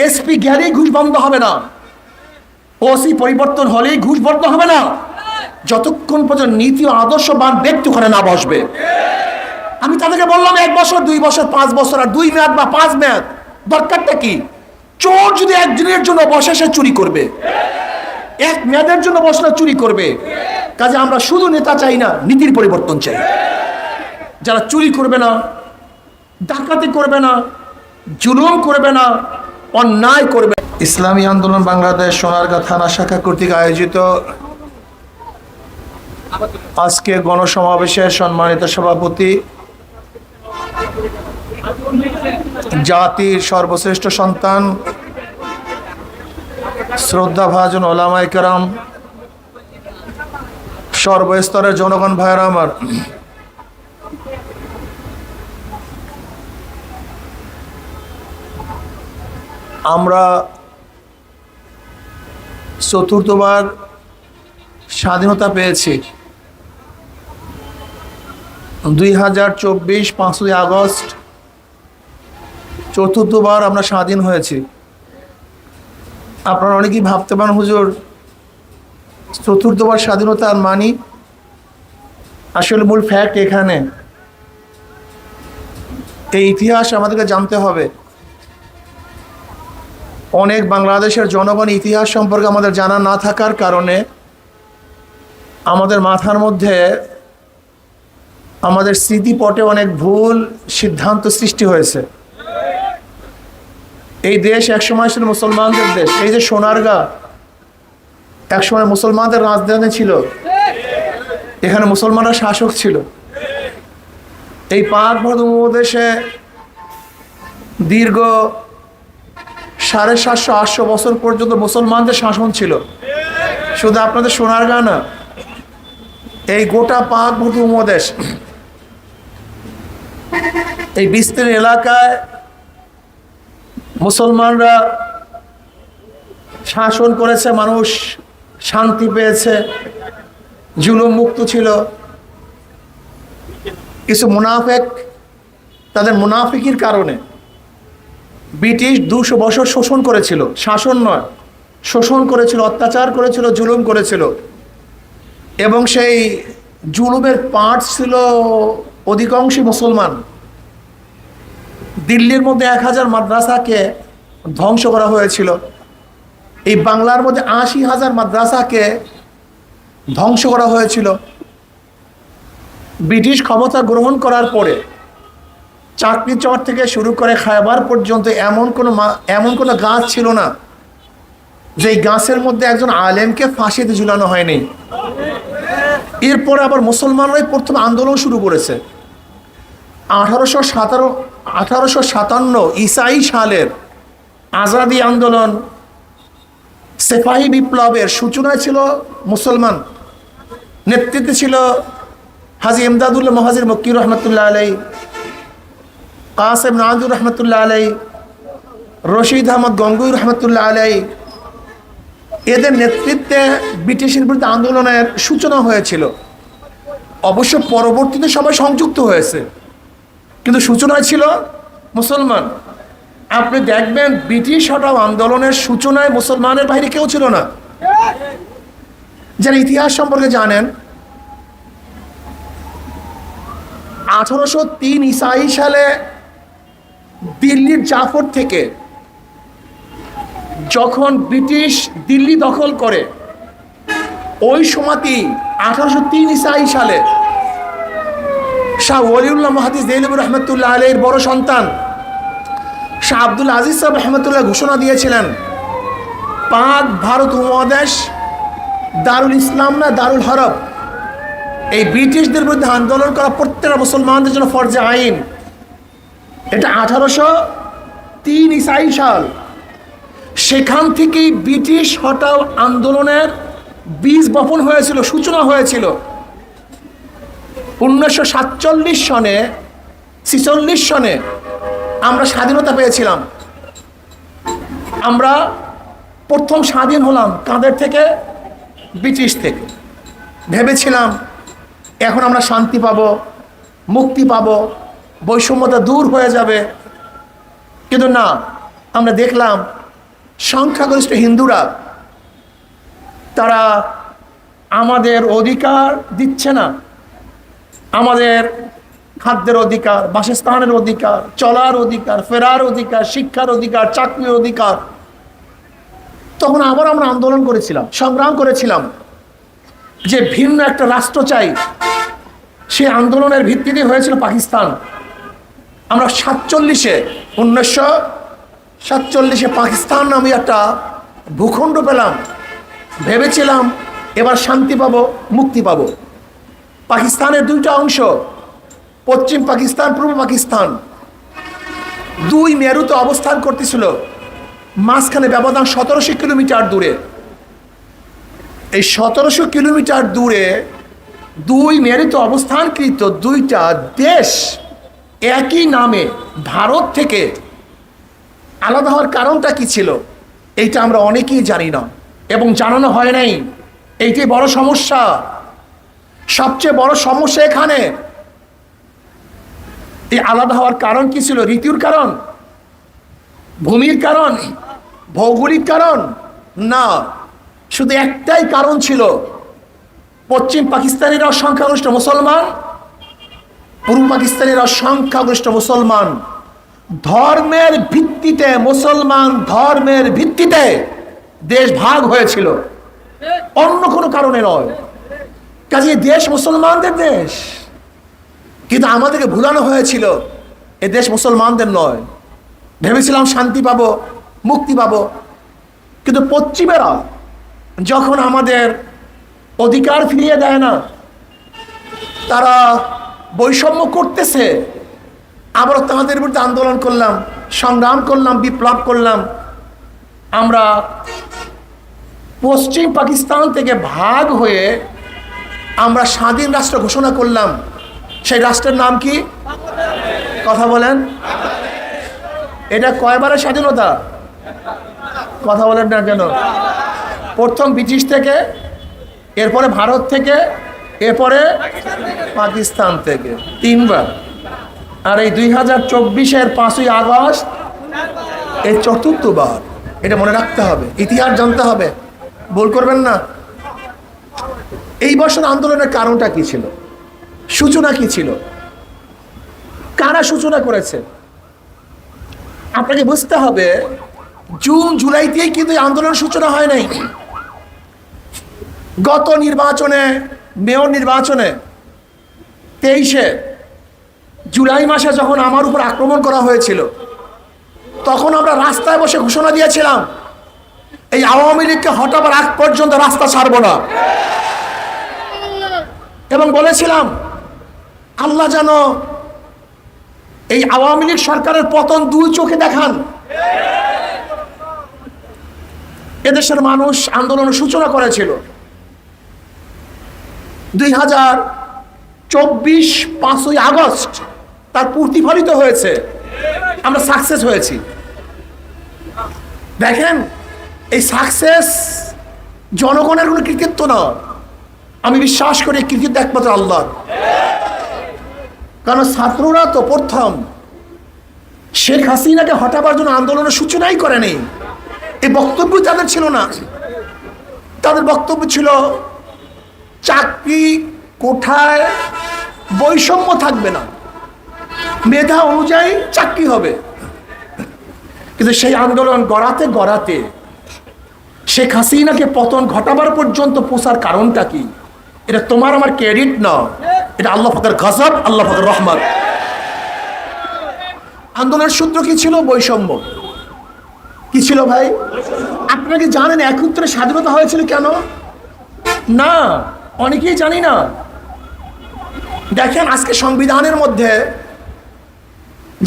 SP গেলেই ঘুষ বন্ধ হবে না, ওসি পরিবর্তন হলেই ঘুষ বন্ধ হবে না, যতক্ষণ পর্যন্ত নীতি ও আদর্শবান ব্যক্তি ওখানে না বসবে। আমি তাদেরকে বললাম 1 বছর 2 বছর 5 বছর আর 2 মেয়াদ বা 5 মেয়াদ দরকারটা কি? চোর যদি একদিনের জন্য বসে সে চুরি করবে, 1 মেয়াদের জন্য বসলে চুরি করবে। কাজে আমরা শুধু নেতা চাই না, নীতির পরিবর্তন চাই। যারা চুরি করবে না, ডাকাতি করবে না, জুলুম করবে না, অন্যায় করবে। ইসলামী আন্দোলন বাংলাদেশ সোনারগাঁ থানা শাখা কর্তৃক আয়োজিত আজকে গণসমাবেশের সম্মানিত সভাপতি, জাতির সর্বশ্রেষ্ঠ সন্তান, শ্রদ্ধাভাজন ওলামায়ে কেরাম, সর্বস্তরের জনগণ ভাইয়েরা আমার, আমরা চতুর্থবার স্বাধীনতা পেয়েছি। 2024 5ই আগস্ট চতুর্থবার আমরা স্বাধীন হয়েছি। আপনারা অনেকেই ভাবতে পারেন, হুজুর চতুর্থবার স্বাধীনতার মানি, আসলে মূল ফ্যাক্ট এখানে এই ইতিহাস আমাদেরকে জানতে হবে। অনেক বাংলাদেশের জনগণ ইতিহাস সম্পর্কে আমাদের জানা না থাকার কারণে আমাদের মাথার মধ্যে, আমাদের স্মৃতিপটে অনেক ভুল সিদ্ধান্ত সৃষ্টি হয়েছে। এই দেশ একসময় ছিল মুসলমানদের দেশ। এই যে সোনারগাঁ একসময় মুসলমানদের রাজধানী ছিল, এখানে মুসলমানরা শাসক ছিল। এই পাক উপমহাদেশে দীর্ঘ 750-800 বছর পর্যন্ত মুসলমানদের শাসন ছিল। শুধু আপনাদের সোনারগাঁ না, এই গোটা পাক উপমহাদেশ, এই বিস্তীর্ণ এলাকায় মুসলমানরা শাসন করেছে, মানুষ শান্তি পেয়েছে, জুলুম মুক্ত ছিল। কিছু মুনাফিক, তাদের মুনাফিকির কারণে ব্রিটিশ 200 বছর শোষণ করেছিল, শাসন নয়, শোষণ করেছিল, অত্যাচার করেছিল, জুলুম করেছিল। এবং সেই জুলুমের পার্ট ছিল অধিকাংশই মুসলমান। দিল্লির মধ্যে 1000 মাদ্রাসাকে ধ্বংস করা হয়েছিল। এই বাংলার মধ্যে 80,000 মাদ্রাসাকে ধ্বংস করা হয়েছিল। ব্রিটিশ ক্ষমতা গ্রহণ করার পরে চাকরি চর থেকে শুরু করে খায়বার পর্যন্ত এমন কোনো গাছ ছিল না যে গাছের মধ্যে একজন আলেমকে ফাঁসিতে ঝুলানো হয়নি। এরপরে আবার মুসলমানরাই প্রথম আন্দোলন শুরু করেছে। 1857 ঈসাই সালের আজাদি আন্দোলন, সেফাহি বিপ্লবের সূচনায় ছিল মুসলমান। নেতৃত্বে ছিল হাজী ইমদাদুল্লাহ মহাজির মক্কি রহমতুল্লাহ আলাই, কাসেম নাজুর রহমতুল্লাহ আলাই, রশিদ আহমদ গঙ্গুই রহমতুল্লাহ আলাই। এদের নেতৃত্বে ব্রিটিশের বিরুদ্ধে আন্দোলনের সূচনা হয়েছিল। অবশ্য পরবর্তীতে সবাই সংযুক্ত হয়েছে, কিন্তু সূচনায় ছিল মুসলমান। আপনি দেখবেন ব্রিটিশ হটাও আন্দোলনের সূচনায় মুসলমানের বাইরে কেউ ছিল না। যারা ইতিহাস সম্পর্কে জানেন, 1803 ঈসাই সালে দিল্লির জাফর থেকে যখন ব্রিটিশ দিল্লি দখল করে, ওই সময়তেই 1803 ঈসাই সালে শাহ ওলিউল্লাহ মুহাদ্দিস দেহলভী রহমতুল্লাহ আলাইহির বড় সন্তান শাহ আব্দুল আজিজ সাহেব রহমতুল্লাহ ঘোষণা দিয়েছিলেন, পাক ভারত উপমহাদেশ দারুল ইসলাম না দারুল হরব, এই ব্রিটিশদের বিরুদ্ধে আন্দোলন করা প্রত্যেকটা মুসলমানদের জন্য ফরজে আইন। এটা 1803 ঈসাই সাল। সেখান থেকেই ব্রিটিশ হটাও আন্দোলনের বীজ বপন হয়েছিল, সূচনা হয়েছিল। 1947 সনে 46 সনে আমরা স্বাধীনতা পেয়েছিলাম। আমরা প্রথম স্বাধীন হলাম কাদের থেকে? ব্রিটিশ থেকে। ভেবেছিলাম এখন আমরা শান্তি পাব, মুক্তি পাব, বৈষম্যতা দূর হয়ে যাবে। কিন্তু না, আমরা দেখলাম সংখ্যাগরিষ্ঠ হিন্দুরা তারা আমাদের অধিকার দিচ্ছে না, আমাদের খাদ্যের অধিকার, বাসস্থানের অধিকার, চলার অধিকার, ফেরার অধিকার, শিক্ষার অধিকার, চাকরির অধিকার। তখন আবার আমরা আন্দোলন করেছিলাম, সংগ্রাম করেছিলাম যে ভিন্ন একটা রাষ্ট্র চাই। সেই আন্দোলনের ভিত্তিতে হয়েছিল পাকিস্তান। আমরা 1947 পাকিস্তান নামে একটা ভূখণ্ড পেলাম। ভেবেছিলাম এবার শান্তি পাবো, মুক্তি পাবো। পাকিস্তানের দুইটা অংশ, পশ্চিম পাকিস্তান, পূর্ব পাকিস্তান, দুই মেরুতে অবস্থান করতেছিল। মাঝখানে ব্যবধান 1700 কিলোমিটার দূরে। এই 1700 কিলোমিটার দূরে দুই মেরুতে অবস্থানকৃত দুইটা দেশ একই নামে ভারত থেকে আলাদা হওয়ার কারণটা কি ছিল এইটা আমরা অনেকেই জানি না এবং জানানো হয় নাই। এইটাই বড় সমস্যা। সবচেয়ে বড় সমস্যা এখানে এই আলাদা হওয়ার কারণ কি ছিল? ঋতুর কারণ, ভূমির কারণ, ভৌগোলিক কারণ না, শুধু একটাই কারণ ছিল। পশ্চিম পাকিস্তানিরা সংখ্যাগরিষ্ঠ মুসলমান, পূর্ব পাকিস্তানিরা সংখ্যাগরিষ্ঠ মুসলমান। ধর্মের ভিত্তিতে, মুসলমান ধর্মের ভিত্তিতে দেশ ভাগ হয়েছিল, অন্য কোনো কারণে নয়। কাজে দেশ মুসলমানদের দেশ, কিন্তু আমাদেরকে ভুলানো হয়েছিল এ দেশ মুসলমানদের নয়। ভেবেছিলাম শান্তি পাবো, মুক্তি পাবো। কিন্তু পশ্চিমেরা যখন আমাদের অধিকার ফিরিয়ে দেয় না, তারা বৈষম্য করতেছে, আবার তাদের বিরুদ্ধে আন্দোলন করলাম, সংগ্রাম করলাম, বিপ্লব করলাম। আমরা পশ্চিম পাকিস্তান থেকে ভাগ হয়ে আমরা স্বাধীন রাষ্ট্র ঘোষণা করলাম। সেই রাষ্ট্রের নাম কি? কথা বলেন। এটা কয়বারের স্বাধীনতা? কথা বলেন না কেন? প্রথম ব্রিটিশ থেকে, এরপরে ভারত থেকে, এরপরে পাকিস্তান থেকে, তিনবার। আর এই 2024-এর 5ই আগস্ট এই চতুর্থবার। এটা মনে রাখতে হবে, ইতিহাস জানতে হবে, ভুল করবেন না। এই বছর আন্দোলনের কারণটা কি ছিল? সূচনা কি ছিল? কারা সূচনা করেছে? আপনাকে বুঝতে হবে জুন জুলাইতেই কিন্তু আন্দোলন সূচনা হয় নাই। গত নির্বাচনে, মেয়র নির্বাচনে 23 জুলাই মাসে যখন আমার উপর আক্রমণ করা হয়েছিল, তখন আমরা রাস্তায় বসে ঘোষণা দিয়েছিলাম এই আওয়ামী লীগকে হটাবার আগ পর্যন্ত রাস্তা ছাড়বো না, এবং বলেছিলাম আল্লাহ যেন এই আওয়ামী লীগ সরকারের পতন দুই চোখে দেখান। এদেশের মানুষ আন্দোলনের সূচনা করেছিল। 2024 5ই আগস্ট তার প্রতিফলিত হয়েছে, আমরা সাকসেস হয়েছি। দেখেন, এই সাকসেস জনগণের কোনো কৃতিত্ব না। আমি বিশ্বাস করি কৃতিত্ব একমাত্র আল্লাহর। কারণ ছাত্ররা তো প্রথম শেখ হাসিনাকে হটাবার জন্য আন্দোলনের সূচনাই করেনি। এই বক্তব্য তাদের ছিল না। তাদের বক্তব্য ছিল চাকরি কোঠায় বৈষম্য থাকবে না, মেধা অনুযায়ী চাকরি হবে। কিন্তু সেই আন্দোলন গড়াতে গড়াতে শেখ হাসিনাকে পতন ঘটাবার পর্যন্ত পৌঁছার কারণটা কি? এটা তোমার আমার ক্রেডিট না, এটা আল্লাহ পাকের গজব, আল্লাহ পাকের রহমত। আন্দোলনের সূত্র কি ছিল? বৈষম্য। কি ছিল ভাই? আপনারা কি জানেন 71 স্বাধীনতা হয়েছিল কেন? না, অনেকেই জানি না। দেখেন, আজকে সংবিধানের মধ্যে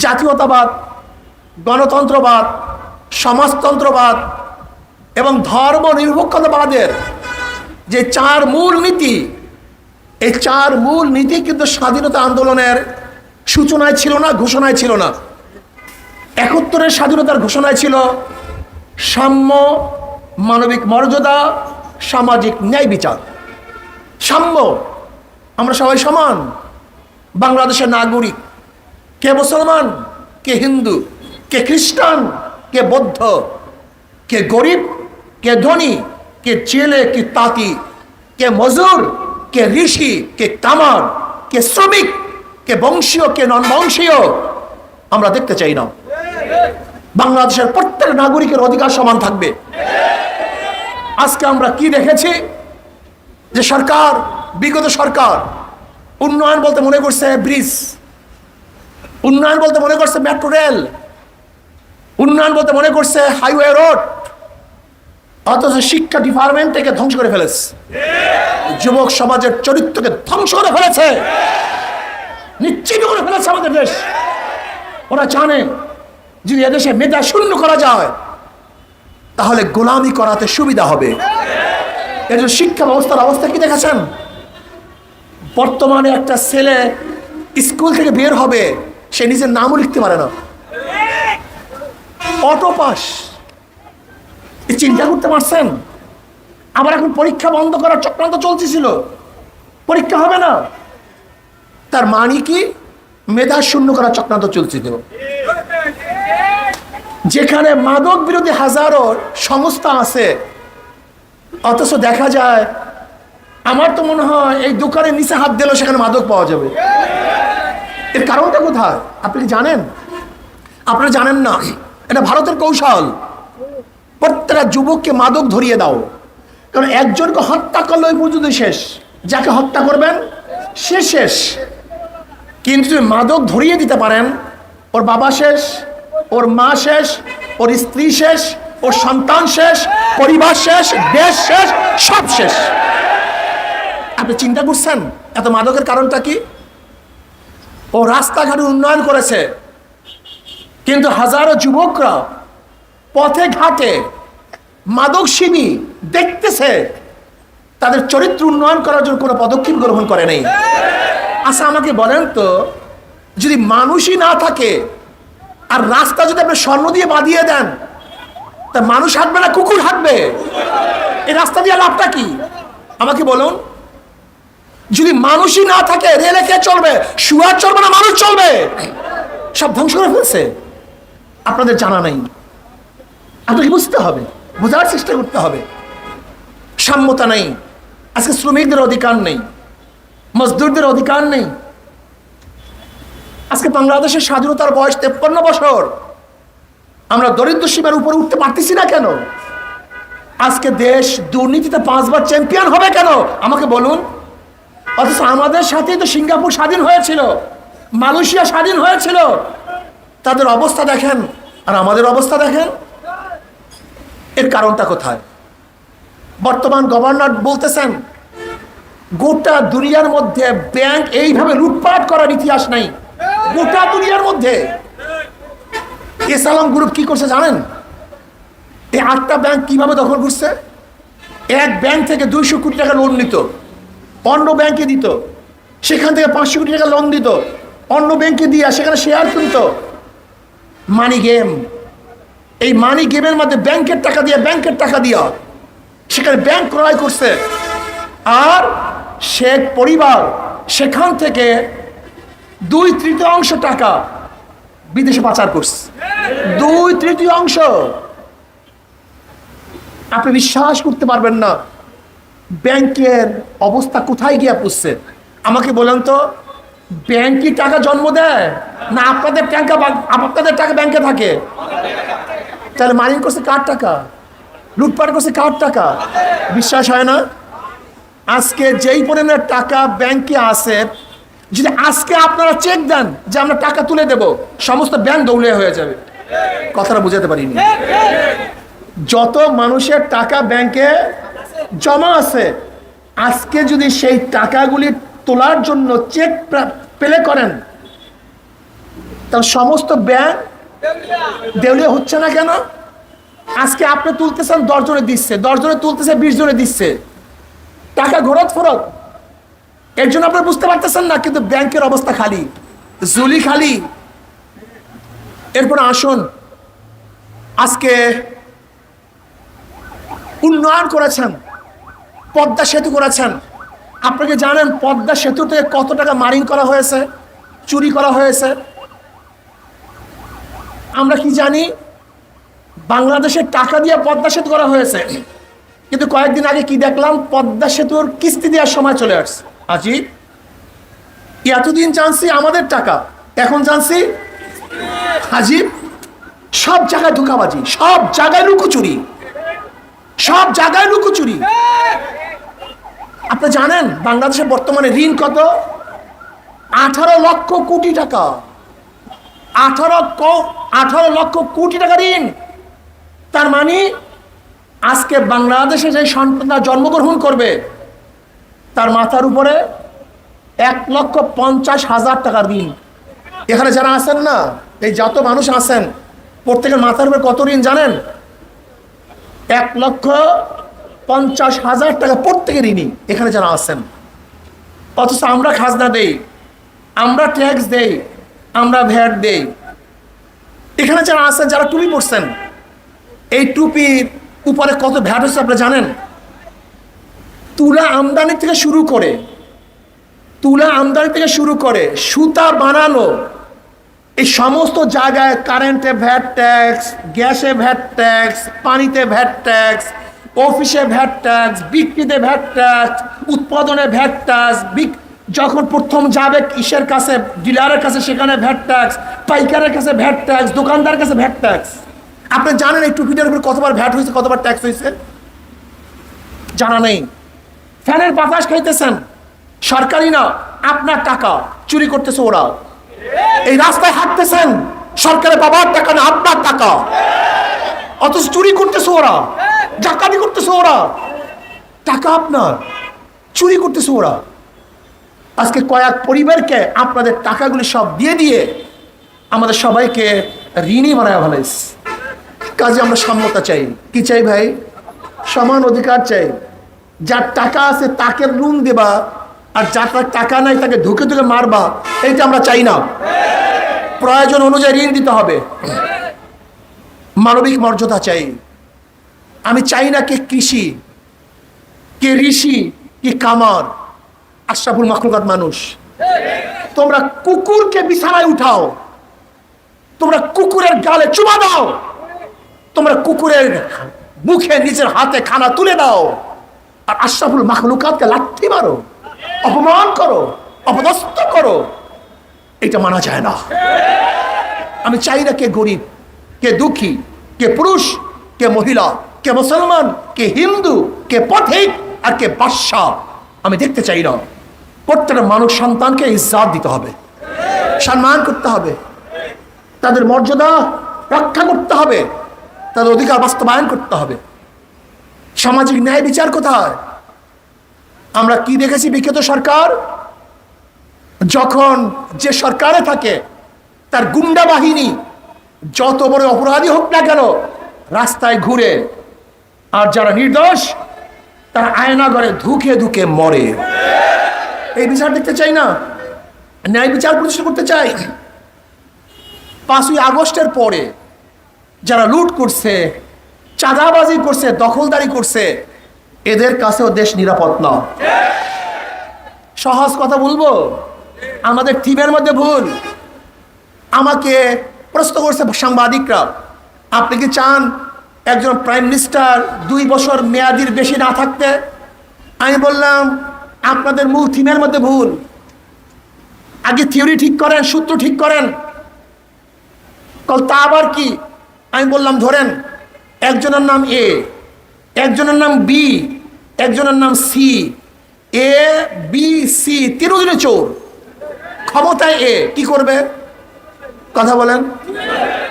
জাতীয়তাবাদ, গণতন্ত্রবাদ, সমাজতন্ত্রবাদ এবং ধর্ম নিরপেক্ষতাবাদের যে 4 মূল নীতি, এই 4 মূল নীতি কিন্তু স্বাধীনতা আন্দোলনের সূচনায় ছিল না, ঘোষণায় ছিল না। 71-এর স্বাধীনতার ঘোষণায় ছিল সাম্য, মানবিক মর্যাদা, সামাজিক ন্যায় বিচার। সাম্য, আমরা সবাই সমান, বাংলাদেশের নাগরিক। কে মুসলমান, কে হিন্দু, কে খ্রিস্টান, কে বৌদ্ধ, কে গরিব, কে ধনী, কে জেলে, কে তাঁতি, কে মজুর, কে ঋষি, কে কামার, কে শ্রমিক, কে বংশীয়, কে নন বংশীয়, আমরা দেখতে চাই না। বাংলাদেশের প্রত্যেক নাগরিকের অধিকার সমান থাকবে। আজকে আমরা কি দেখেছি যে সরকার, বিগত সরকার উন্নয়ন বলতে মনে করছে ব্রিজ, উন্নয়ন বলতে মনে করছে মেট্রো রেল, উন্নয়ন বলতে মনে করছে হাইওয়ে রোড, অথচ শিক্ষা ডিপার্টমেন্টকে ধ্বংস করে ফেলেছে, যুবক সমাজের চরিত্রকে ধ্বংস করে ফেলেছে, নিশ্চিত করে ফেলেছে আমাদের দেশ। ওরা জানে যদি এদেশে মেধা শূন্য করা যায় তাহলে গোলামি করাতে সুবিধা হবে। এর জন্য শিক্ষা ব্যবস্থার অবস্থা কি দেখেছেন? বর্তমানে একটা ছেলে স্কুল থেকে বের হবে, সে নিজের নামও লিখতে পারে না, অটো পাস। চিন্তা করতে পারছেন? আবার এখন পরীক্ষা বন্ধ করার চক্রান্ত চলতেছিল, পরীক্ষা হবে না, তার মানে কি মেধা শূন্য করার চক্রান্ত চলছিল। যেখানে মাদক বিরোধী হাজারো সংস্থা আছে, অথচ দেখা যায়, আমার তো মনে হয় এই দোকানের নিচে হাত দিলেও সেখানে মাদক পাওয়া যাবে। এর কারণটা কোথায় আপনি কি জানেন? আপনারা জানেন না, এটা ভারতের কৌশল। প্রত্যেকটা যুবককে মাদক ধরিয়ে দাও, কারণ একজনকে হত্যা করলে ওই পর্যন্ত শেষ, যাকে হত্যা করবেন সে শেষ। কিন্তু যদি মাদক ধরিয়ে দিতে পারেন, ওর বাবা শেষ, ওর মা শেষ, ওর স্ত্রী শেষ, ওর সন্তান শেষ, পরিবার শেষ, দেশ শেষ, সব শেষ। আপনি চিন্তা করছেন এত মাদকের কারণটা কি? ও রাস্তাঘাটে উন্নয়ন করেছে, কিন্তু হাজারো যুবকরা পথে ঘাটে মাদক সেবী দেখতেছে, তাদের চরিত্র উন্নয়ন করার জন্য কোনো পদক্ষেপ গ্রহণ করে নাই। আচ্ছা আমাকে বলেন তো, যদি মানুষই না থাকে আর রাস্তা যদি আপনি স্বর্ণ দিয়ে বাঁধিয়ে দেন, তা মানুষ হাঁটবে না কুকুর হাঁটবে? এই রাস্তা দিয়ে লাভটা কি আমাকে বলুন? যদি মানুষই না থাকে রেলে কে চলবে? শুয়ার চলবে না মানুষ চলবে? সব ধ্বংস করে ফেলছে, আপনাদের জানা নাই। আপনাকে বুঝতে হবে, বোঝার চেষ্টা করতে হবে। সাম্যতা নেই, আজকে শ্রমিকদের অধিকার নেই, মজদুরদের অধিকার নেই। আজকে বাংলাদেশের স্বাধীনতার বয়স 53 বছর, আমরা দরিদ্র সীমার উপরে উঠতে পারতেছি না কেন? আজকে দেশ দুর্নীতিতে 5 বার চ্যাম্পিয়ন হবে কেন আমাকে বলুন? অথচ আমাদের সাথেই তো সিঙ্গাপুর স্বাধীন হয়েছিল, মালয়েশিয়া স্বাধীন হয়েছিল। তাদের অবস্থা দেখেন আর আমাদের অবস্থা দেখেন, এর কারণটা কোথায়? বর্তমান গভর্নর বলতেছেন গোটা দুনিয়ার মধ্যে ব্যাংক এইভাবে লুটপাট করার ইতিহাস নাই, গোটা দুনিয়ার মধ্যে। এসালাম গ্রুপ কি করছে জানেন? এই 8টা ব্যাংক কিভাবে দখল করছে? এক ব্যাংক থেকে 200 কোটি টাকা লোন নিত, অন্য ব্যাংকে দিত, সেখান থেকে 500 কোটি টাকা লোন দিত, অন্য ব্যাংকে দিয়া সেখানে শেয়ার কিনত। Money game. এই মানি গেমের মধ্যে ব্যাংকের টাকা দিয়ে, ব্যাংকের টাকা দিয়া সেখানে ব্যাংক ক্রয় করছে, আর শেখ পরিবার সেখান থেকে 2/3 টাকা বিদেশে পাচার করছে। 2/3। আপনি বিশ্বাস করতে পারবেন না ব্যাংকের অবস্থা কোথায় গিয়ে পড়ছে। আমাকে বলেন তো, ব্যাংক কি টাকা জন্ম দেয় না আপনাদের টাকা ব্যাংকে থাকে? তাহলে মাইনিং করছে কার টাকা? লুটপাট করছে কার টাকা? বিশ্বাস হয় না? আজকে যেই পরিমাণের টাকা ব্যাংকে আছে, যদি আজকে আপনারা চেক দেন যে আমরা টাকা তুলে দেব, সমস্ত ব্যাংক দৌড়ে হয়ে যাবে। কথাটা বুঝাতে পারিনি? যত মানুষের টাকা ব্যাংকে জমা আছে, আজকে যদি সেই টাকাগুলি তোলার জন্য চেক পেলে করেন, তাহলে সমস্ত ব্যাংক দেউলিয়া হচ্ছে না কেন? আজকে আপনি তুলতেছেন 10 জনে দিচ্ছে, 10 জনে তুলতেছে 20 জনে দিচ্ছে, টাকা ঘোরত ফেরত। এর জন্য আপনারা বুঝতে পারতেছেন না, কিন্তু ব্যাংকের অবস্থা খালি, ঝুলি খালি। এরপর আসুন, আজকে উন্নয়ন করেছেন, পদ্মা সেতু করেছেন। আপনাকে জানেন পদ্মা সেতু থেকে কত টাকা মারিং করা হয়েছে, চুরি করা হয়েছে? আমরা কি জানি? বাংলাদেশের টাকা দিয়ে পদ্মা সেতু করা হয়েছে, কিন্তু কয়েকদিন আগে কি দেখলাম, পদ্মা সেতুর কিস্তি দেওয়ার সময় চলে আসছে। আজি এতদিন জানছি আমাদের টাকা, এখন জানছি হাজিব। সব জায়গায় ধোঁকাবাজি, সব জায়গায় লুকোচুরি, সব জায়গায় লুকোচুরি। আপনি জানেন বাংলাদেশের বর্তমানে ঋণ কত? 18 লক্ষ কোটি টাকা। 18 লক্ষ কোটি টাকা ঋণ। তার মানে আজকে বাংলাদেশে যে সন্তানরা জন্মগ্রহণ করবে তার মাথার উপরে 1,50,000 টাকার ঋণ। এখানে যারা আছেন না, এই যত মানুষ আছেন, প্রত্যেকের মাথার উপরে কত ঋণ জানেন? 1,50,000 টাকা প্রত্যেকের ঋণী এখানে যারা আছেন। অথচ আমরা খাজনা দেই, আমরা ট্যাক্স দেই, আমরা ভ্যাট দেই। এখানে যারা আছেন, যারা টুপি পরছেন, এই টুপির উপরে কত ভ্যাট হচ্ছে আপনারা জানেন? তুলা আমদানি থেকে শুরু করে সুতা বানানো, এই সমস্ত জায়গায় কারেন্টে ভ্যাট ট্যাক্স, গ্যাসে ভ্যাট ট্যাক্স, পানিতে ভ্যাট ট্যাক্স, অফিসে ভ্যাট ট্যাক্স, বিক্রিতে ভ্যাট ট্যাক্স, উৎপাদনে ভ্যাট ট্যাক্স, যখন প্রথম যাবে ইসের কাছে, ডিলারের কাছে, সেখানে ভ্যাট ট্যাক্স, পাইকারের কাছে ভ্যাট ট্যাক্স, দোকানদারের কাছে ভ্যাট ট্যাক্স। আপনি জানেন এই টুপিটার উপর কতবার ভ্যাট হয়েছে, কতবার ট্যাক্স হয়েছে? জানা নেই। ফ্যানের বাতাস খাইতেছেন, সরকারি না, আপনার টাকা চুরি করতেছে ওরা। এই রাস্তায় হাঁটতেছেন, সরকারের বাবার টাকা না, আপনার টাকা, অথচ চুরি করতেছে ওরা, ডাকাতি করতেছে ওরা। টাকা আপনার, চুরি করতেছে ওরা। আজকে কয়েক পরিবারকে আপনাদের টাকাগুলি সব দিয়ে দিয়ে আমাদের সবাইকে ঋণী বানায় ফেলাইছে। কাজে আমরা সাম্যতা চাই। কি চাই ভাই? সমান অধিকার চাই। যার টাকা আছে তাকে লোন দেবা, আর যার টাকা নাই তাকে ধুকে ধুকে মারবা, এইটা আমরা চাই না। প্রয়োজন অনুযায়ী ঋণ দিতে হবে। মানবিক মর্যাদা চাই। আমি চাই না কে কৃষি, কে ঋষি, কে কামার। আশরাফুল মাখলুকাত মানুষ। তোমরা কুকুরকে বিছানায় উঠাও, তোমরা কুকুরের গালে চুমা দাও, তোমরা কুকুরের মুখে নিজের হাতে খানা তুলে দাও, আর আশরাফুল মাখলুকাতকে লাথি মারো, অপমান করো, অপদস্থ করো। এটা মানা যায় না। আমি চাই না কে গরিব, কে দুঃখী, কে পুরুষ, কে মহিলা, কে মুসলমান, কে হিন্দু, কে পথিক, আর কে বাদশাহ। আমি দেখতে চাই না। প্রত্যেকটা মানুষ সন্তানকে ইজ্জত দিতে হবে, সম্মান করতে হবে, তাদের মর্যাদা রক্ষা করতে হবে, তাদের অধিকার বাস্তবায়ন করতে হবে। সামাজিক ন্যায় বিচার কোথায়? আমরা কি দেখেছি? বিখ্যাত সরকার যখন যে সরকারে থাকে, তার গুন্ডা বাহিনী যত বড় অপরাধী হোক না কেন রাস্তায় ঘুরে, আর যারা নির্দোষ তারা আয়না ঘরে ধুকে ধুকে মরে। এই বিচার দেখতে চাই না, ন্যায় বিচার প্রতিষ্ঠা করতে চাই। 5ই আগস্টের পরে যারা লুট করছে, চাঁদাবাজি করছে, দখলদারি করছে, এদের কাছেও দেশ নিরাপদ না। সহজ কথা বলবো, আমাদের থিমের মধ্যে ভুল। আমাকে প্রশ্ন করছে সাংবাদিকরা, আপনি কি চান একজন প্রাইম মিনিস্টার 2 বছর মেয়াদির বেশি না থাকতে? আমি বললাম আপনাদের মূল থিমের মধ্যে ভুল। আগে থিওরি ঠিক করেন, সূত্র ঠিক করেন। তা আবার কি? আমি বললাম ধরেন একজনের নাম এ, একজনের নাম বি, একজনের নাম সি। এ বি সি তিনজনে চোর, ক্ষমতায় এ, কি করবে? কথা বলেন।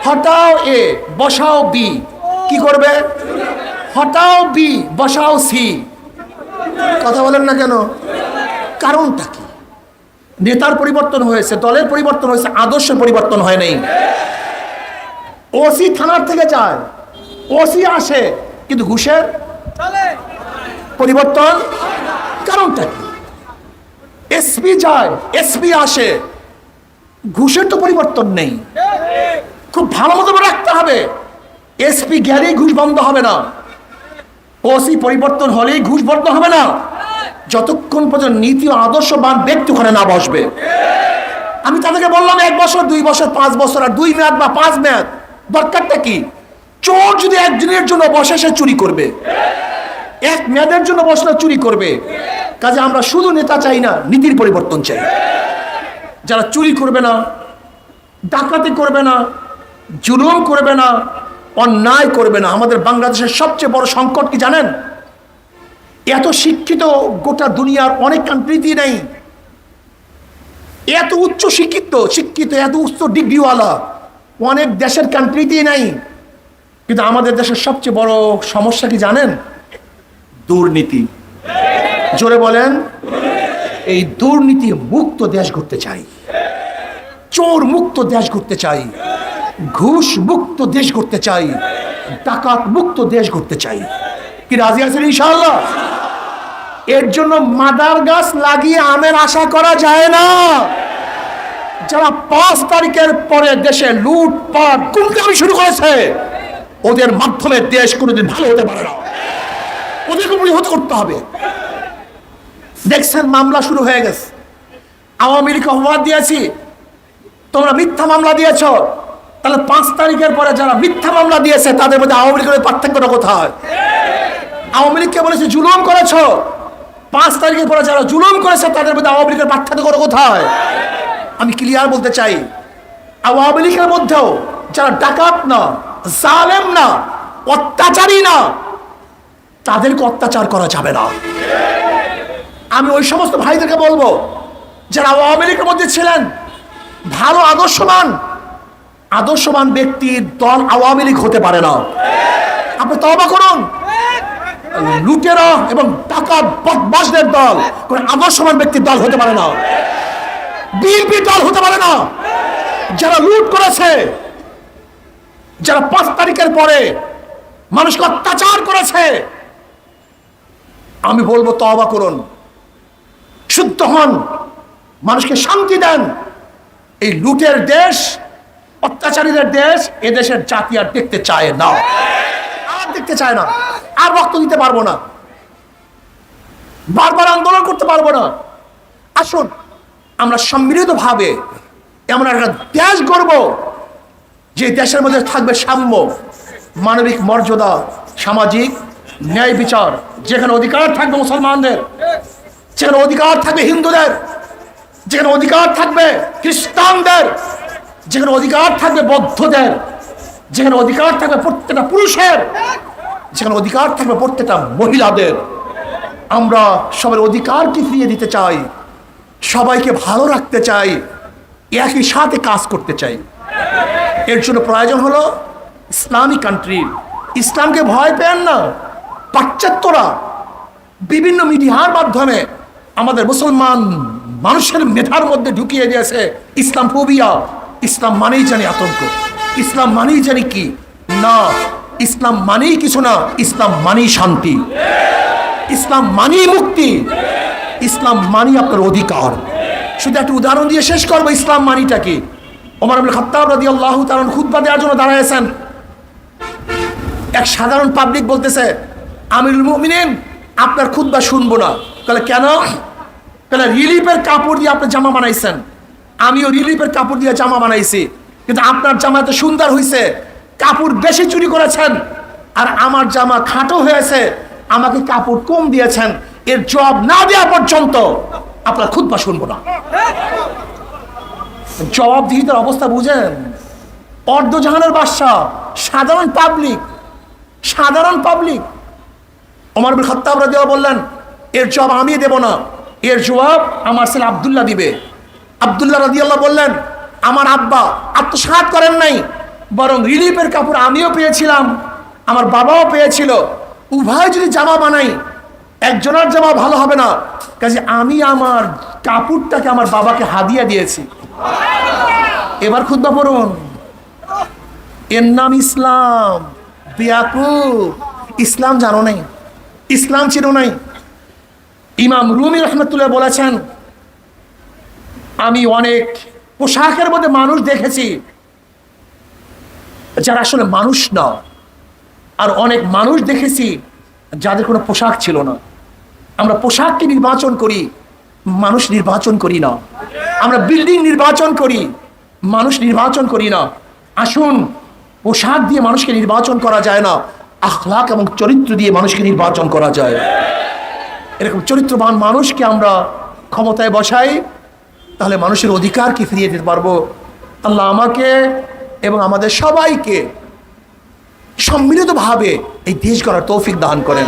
হটাও এ, বসাও বি, কি করবে? হটাও বি, বসাও সি। কথা বলেন না কেন? কারণটা কি? নেতার পরিবর্তন হয়েছে, দলের পরিবর্তন হয়েছে, আদর্শের পরিবর্তন হয় নাই। ওসি থানার থেকে যায়, ওসি আসে, কিন্তু ঘুষের পরিবর্তন কারণটা কি? এসপি যায়, এসপি আসে, ঘুষের তো পরিবর্তন নেই। খুব ভালো মতো রাখতে হবে, এসপি গেলেই ঘুষ বন্ধ হবে না, ওসি পরিবর্তন হলেই ঘুষ বন্ধ হবে না, যতক্ষণ পর্যন্ত নীতি ও আদর্শবান ব্যক্তি ওখানে না বসবে। আমি তাদেরকে বললাম 1 বছর, 2 বছর, 5 বছর, আর 2 মেয়াদ বা 5 মেয়াদ দরকারটা কি? চোর যদি একদিনের জন্য বসে, সে চুরি করবে, এক মেয়াদের জন্য বসলে চুরি করবে। কাজে আমরা শুধু নেতা চাই না, নীতির পরিবর্তন চাই। যারা চুরি করবে না, ডাকাতি করবে না, জুলুম করবে না, অন্যায় করবে না। আমাদের বাংলাদেশের সবচেয়ে বড় সংকট কি জানেন? এত শিক্ষিত গোটা দুনিয়ার অনেক কান্ট্রিতেই নেই। এত উচ্চ শিক্ষিত এত উচ্চ ডিগ্রিওয়ালা অনেক দেশের কান্ট্রিতেই নাই। কিন্তু আমাদের দেশের সবচেয়ে বড় সমস্যা কি জানেন? দুর্নীতি। জোরে বলেন। এই দুর্নীতি মুক্ত দেশ করতে চাই, চোর মুক্ত দেশ করতে চাই, ঘুষ মুক্ত দেশ করতে চাই, ডাকাত মুক্ত দেশ করতে চাই। কি রাজি আছেন ইনশাআল্লাহ? এর জন্য মাদার গাছ লাগিয়ে আমের আশা করা যায় না। যারা 5 তারিখের পরে দেশে লুটপাট গুন্ডামি শুরু করেছে, ওদের মাধ্যমে দেশ কোনোদিন ভালো হতে পারে না। ওদেরকে প্রতিহত করতে হবে। দেখছেন মামলা শুরু হয়ে গেছে। আওয়ামী লীগকে অপবাদ দিয়েছি, তোমরা মিথ্যা মামলা দিয়েছ। তাহলে 5 তারিখের পরে যারা মিথ্যা মামলা দিয়েছে তাদের মধ্যে আওয়ামী লীগের পার্থক্যটা কোথায়? আওয়ামী লীগকে বলেছে জুলুম করেছ, 5 তারিখের পরে যারা জুলুম করেছে তাদের মধ্যে আওয়ামী লীগের পার্থক্য কোথায়? আমি ক্লিয়ার বলতে চাই, আওয়ামী লীগের মধ্যেও যারা ডাকাত না, জালেম না, অত্যাচারী না, তাদেরকে অত্যাচার করা যাবে না। আমি ওই সমস্ত ভাইদেরকে বলবো যারা আওয়ামী লীগের মধ্যে ছিলেন, ভালো আদর্শবান ব্যক্তির দল আওয়ামী লীগ হতে পারে না। আপনি তওবা করুন। লুটেরা এবং ডাকাত বদমাশদের দল কোন আদর্শবান ব্যক্তির দল হতে পারে না। বিএনপি দল হতে পারে না। যারা লুট করেছে, যারা 5 তারিখের পরে মানুষকে অত্যাচার করেছে, আমি বলবো তওবা করুন, শুদ্ধ হন, মানুষকে শান্তি দেন। এই লুটের দেশ, অত্যাচারীদের দেশ, এদেশের জাতি আর দেখতে চায় না, আর দেখতে চায় না, আর রক্ত দিতে পারবো না, বারবার আন্দোলন করতে পারবো না। আসুন আমরা সম্মিলিতভাবে এমন একটা দেশ গড়ব যে দেশের মধ্যে থাকবে সাম্য, মানবিক মর্যাদা, সামাজিক ন্যায় বিচার, যেখানে অধিকার থাকবে মুসলমানদের, যেখানে অধিকার থাকবে হিন্দুদের, যেখানে অধিকার থাকবে খ্রিস্টানদের, যেখানে অধিকার থাকবে বৌদ্ধদের, যেখানে অধিকার থাকবে প্রত্যেকটা পুরুষের, যেখানে অধিকার থাকবে প্রত্যেকটা মহিলাদের। আমরা সবার অধিকারকে ফিরিয়ে দিতে চাই, সবাইকে ভালো রাখতে চাই, একই সাথে কাজ করতে চাই। এর জন্য প্রয়োজন হলো ইসলামিক কান্ট্রি। ইসলামকে ভয় পেন না। পাশ্চাত্যরা বিভিন্ন মিডিয়ার মাধ্যমে আমাদের মুসলমান মানুষের মেধার মধ্যে ঢুকিয়ে দিয়েছে ইসলাম ফোবিয়া। ইসলাম মানেই জানি আতঙ্ক, ইসলাম মানেই জানি কি না, ইসলাম মানেই কিছু না, ইসলাম মানেই শান্তি, ইসলাম মানেই মুক্তি, ইসলাম মানেই আপনার অধিকার। শুধু একটা উদাহরণ দিয়ে শেষ করবো ইসলাম মানিটা কি। ওমর ইবনে খাত্তাব রাদিয়াল্লাহু তাআলা খুতবা দেওয়ার জন্য দাঁড়ায়ছেন। এক সাধারণ পাবলিক বলতেছে, আমিরুল মুমিনিন আপনার খুতবা শুনবো না। তাহলে কেন? তাহলে রিলিফের কাপড় দিয়ে আপনি জামা বানাইছেন, আমিও রিলিফের কাপড় দিয়ে জামা বানাইছি, কিন্তু আপনার জামা এত সুন্দর হয়েছে, কাপড় বেশি চুরি করেছেন, আর আমার জামা খাটো হয়েছে, আমাকে কাপড় কম দিয়েছেন। এর জবাব না দেওয়া পর্যন্ত আপনার খুতবা শুনবো না। জবাবদিহিতার অবস্থা বুঝেন? অর্ধজাহানের বাদশা, সাধারণ পাবলিক। ওমর ইবনে খাত্তাব রাদিয়াল্লাহু বললেন, এর জবাব আমি দেব না, এর জবাব আমার ছেলে আব্দুল্লাহ দিবে। আব্দুল্লাহ রাদিয়াল্লাহু বললেন, আমার আব্বা আত্মসাৎ করেন নাই, বরং রিলিফের কাপড় আমিও পেয়েছিলাম, আমার বাবাও পেয়েছিল, উভয় যদি জামা বানাই একজনের জামা ভালো হবে না, কাজে আমি আমার কাপড়টাকে আমার বাবাকে হাদিয়া দিয়েছি। এবার খুতবা পড়ুন। এর নাম ইসলাম। বেয়াকুব, ইসলাম জানো নাই, ইসলাম চিনো নাই। ইমাম রুমি রহমতুল্লাহ বলেছেন, আমি অনেক পোশাকের মধ্যে মানুষ দেখেছি যারা আসলে মানুষ না, আর অনেক মানুষ দেখেছি যাদের কোনো পোশাক ছিল না। আমরা পোশাককে নির্বাচন করি, মানুষ নির্বাচন করি না। আমরা বিল্ডিং নির্বাচন করি, মানুষ নির্বাচন করি না। আসুন পোশাক দিয়ে মানুষকে নির্বাচন করা যায় না, আখলাক এবং চরিত্র দিয়ে মানুষকে নির্বাচন করা যায়। এরকম চরিত্রবান মানুষকে আমরা ক্ষমতায় বসাই, তাহলে মানুষের অধিকারকে ফিরিয়ে দিতে পারবো। আল্লাহ আমাকে এবং আমাদের সবাইকে সম্মিলিতভাবে এই দেশ গড়ার তৌফিক দান করেন।